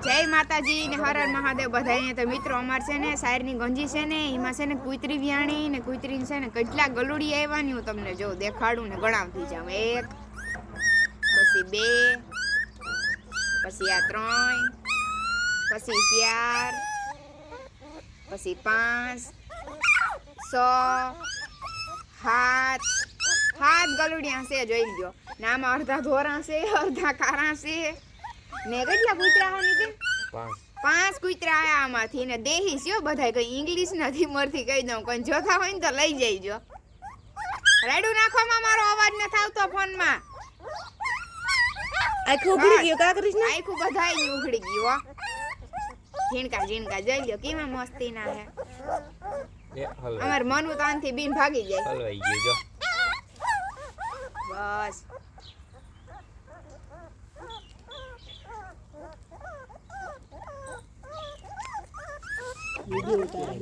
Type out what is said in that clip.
જય માતાજી ને હર હર મહાદેવ બધાને તો મિત્રો અમાર છે ને શાયરની ગંજી છે ને એમાં છે ને કુતરી વ્યાણી ને કુતરી છે ને કેટલા ગલુડી આવ્યા ને હું તમને જો દેખાડું ને ગણાવતી જાઉં 1 પછી 2 પછી આ 3 પછી 4 પછી 5 6 7 ગલુડિયા છે જોઈ લ્યો ને આમાં અડધા ધોરા છે અડધા કારા છે ને કેટલા કૂતરા હે ને 5 કૂતરા આયા આમાંથી ને દેહી છે બધાય કઈ ઇંગ્લિશ નથી મળતી કહી દઉં કોઈ જોતા હોય ને તો લઈ જઈજો રાડું નાખવામાં મારો અવાજ ન થાવતો ફોનમાં આખું ઉઘડી ગયો કા કરીશ ને આખું બધાય ની ઉઘડી ગયું ઝીણકા ઝીણકા જોઈ લ્યો કેવા મસ્તી ના હે અમાર મનુ તો આનથી બીન ભાગી જાય હલવાઈ ગયો જો બસ વિડિયો ઉતાર